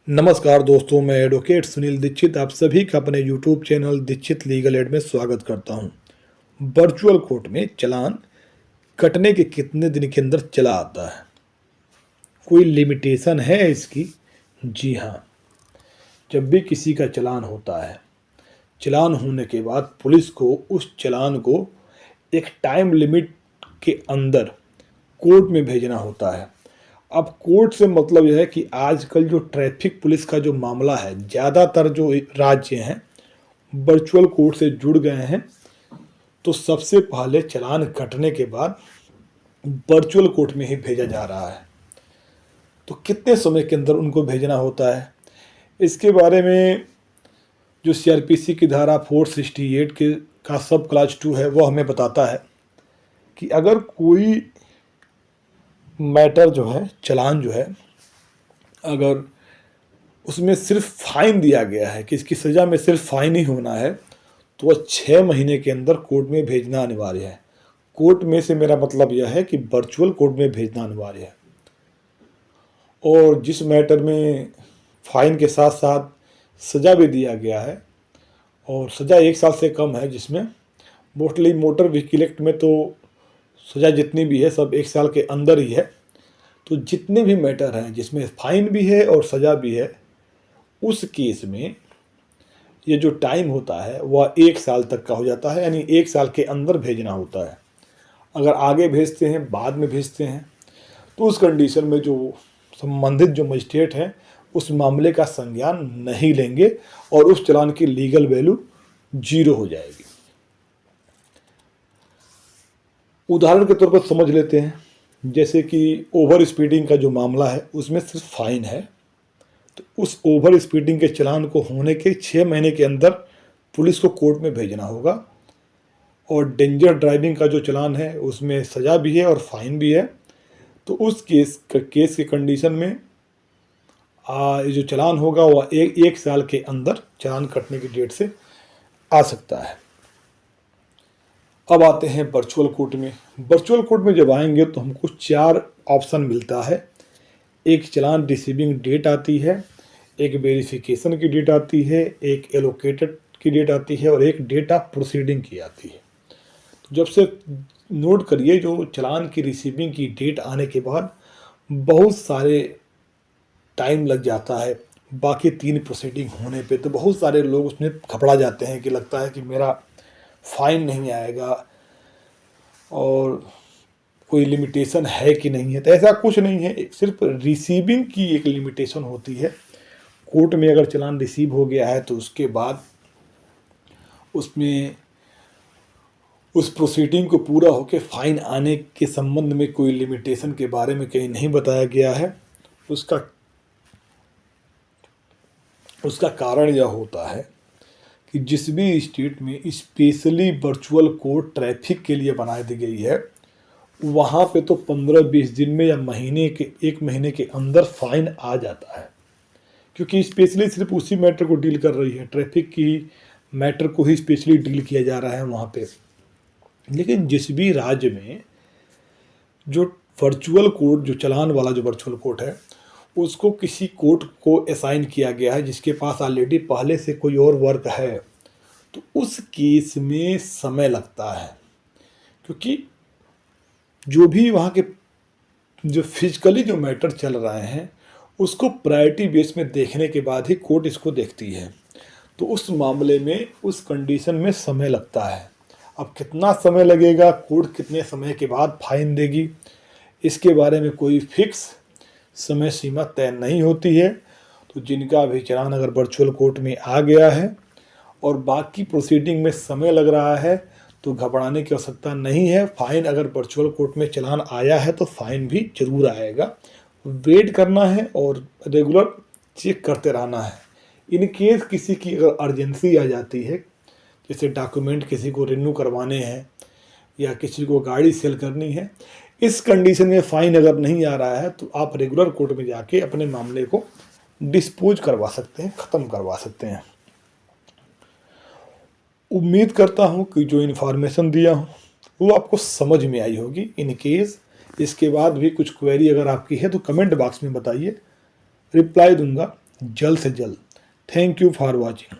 नमस्कार दोस्तों, मैं एडवोकेट सुनील दीक्षित आप सभी का अपने YouTube channel Dikshit legal aid में स्वागत करता हूं। वर्चुअल कोर्ट में चालान कटने के कितने दिन के अंदर चला आता है? कोई लिमिटेशन है इसकी? जी हाँ, जब भी किसी का चालान होता है, चालान होने के बाद पुलिस को उस चालान को एक टाइम लिमिट के अंदर कोर्ट में भेजना होता है। अब कोर्ट से मतलब यह है कि आजकल जो ट्रैफिक पुलिस का जो मामला है, ज़्यादातर जो राज्य हैं वर्चुअल कोर्ट से जुड़ गए हैं। तो सबसे पहले चालान कटने के बाद वर्चुअल कोर्ट में ही भेजा जा रहा है। तो कितने समय के अंदर उनको भेजना होता है, इसके बारे में जो सीआरपीसी की धारा 468 के का सब क्लास 2 है, वो हमें बताता है कि अगर कोई मैटर जो है, चालान जो है, अगर उसमें सिर्फ फाइन दिया गया है कि इसकी सज़ा में सिर्फ फाइन ही होना है, तो वह 6 महीने के अंदर कोर्ट में भेजना अनिवार्य है। कोर्ट में से मेरा मतलब यह है कि वर्चुअल कोर्ट में भेजना अनिवार्य है। और जिस मैटर में फाइन के साथ साथ सज़ा भी दिया गया है और सज़ा 1 साल से कम है, जिसमें मोस्टली मोटर व्हीकल एक्ट में तो सज़ा जितनी भी है सब 1 साल के अंदर ही है। तो जितने भी मैटर हैं जिसमें फाइन भी है और सज़ा भी है, उस केस में ये जो टाइम होता है वह 1 साल तक का हो जाता है, यानी 1 साल के अंदर भेजना होता है। अगर आगे भेजते हैं, बाद में भेजते हैं, तो उस कंडीशन में जो संबंधित जो मजिस्ट्रेट हैं उस मामले का संज्ञान नहीं लेंगे और उस चालान की लीगल वैल्यू 0 हो जाएगी। उदाहरण के तौर पर समझ लेते हैं, जैसे कि ओवर स्पीडिंग का जो मामला है उसमें सिर्फ फाइन है, तो उस ओवर स्पीडिंग के चालान को होने के 6 महीने के अंदर पुलिस को कोर्ट में भेजना होगा। और डेंजर ड्राइविंग का जो चालान है उसमें सज़ा भी है और फाइन भी है, तो उस केस के कंडीशन में ये जो चालान होगा वह एक साल के अंदर चालान कटने की डेट से आ सकता है। अब आते हैं वर्चुअल कोर्ट में। वर्चुअल कोर्ट में जब आएंगे तो हमको 4 ऑप्शन मिलता है। एक चालान रिसीविंग डेट आती है, एक वेरिफिकेशन की डेट आती है, एक एलोकेटेड की डेट आती है और एक डेट ऑफ प्रोसीडिंग की आती है। तो जब से नोट करिए, जो चालान की रिसीविंग की डेट आने के बाद बहुत सारे टाइम लग जाता है। बाकी 3 प्रोसीडिंग होने पे तो बहुत सारे लोग उसमें घबरा जाते हैं कि लगता है कि मेरा फाइन नहीं आएगा और कोई लिमिटेशन है कि नहीं है। तो ऐसा कुछ नहीं है, सिर्फ रिसीविंग की एक लिमिटेशन होती है। कोर्ट में अगर चालान रिसीव हो गया है तो उसके बाद उसमें उस प्रोसीडिंग को पूरा होकर फाइन आने के संबंध में कोई लिमिटेशन के बारे में कहीं नहीं बताया गया है। उसका कारण यह होता है कि जिस भी स्टेट में स्पेशली वर्चुअल कोर्ट ट्रैफिक के लिए बना दी गई है, वहाँ पे तो 15-20 दिन में या 1 महीने के अंदर फाइन आ जाता है, क्योंकि स्पेशली सिर्फ उसी मैटर को डील कर रही है, ट्रैफिक की मैटर को ही स्पेशली डील किया जा रहा है वहाँ पे। लेकिन जिस भी राज्य में जो वर्चुअल कोर्ट, जो चालान वाला जो वर्चुअल कोर्ट है, उसको किसी कोर्ट को असाइन किया गया है जिसके पास ऑलरेडी पहले से कोई और वर्क है, तो उस केस में समय लगता है, क्योंकि जो भी वहाँ के जो फिजिकली जो मैटर चल रहे हैं उसको प्रायोरिटी बेस में देखने के बाद ही कोर्ट इसको देखती है। तो उस मामले में, उस कंडीशन में समय लगता है। अब कितना समय लगेगा, कोर्ट कितने समय के बाद फाइन देगी, इसके बारे में कोई फिक्स समय सीमा तय नहीं होती है। तो जिनका भी चालान अगर वर्चुअल कोर्ट में आ गया है और बाकी प्रोसीडिंग में समय लग रहा है तो घबराने की आवश्यकता नहीं है। फाइन अगर वर्चुअल कोर्ट में चालान आया है तो फाइन भी जरूर आएगा। वेट करना है और रेगुलर चेक करते रहना है। इन केस किसी की अगर अर्जेंसी आ जाती है, जैसे डॉक्यूमेंट किसी को रिन्यू करवाने हैं या किसी को गाड़ी सेल करनी है, इस कंडीशन में फ़ाइन अगर नहीं आ रहा है तो आप रेगुलर कोर्ट में जाके अपने मामले को डिस्पोज करवा सकते हैं, ख़त्म करवा सकते हैं। उम्मीद करता हूं कि जो इन्फॉर्मेशन दिया हूं वो आपको समझ में आई होगी। इन केस इसके बाद भी कुछ क्वेरी अगर आपकी है तो कमेंट बॉक्स में बताइए, रिप्लाई दूंगा। जल्द से जल्द। Thank you for watching.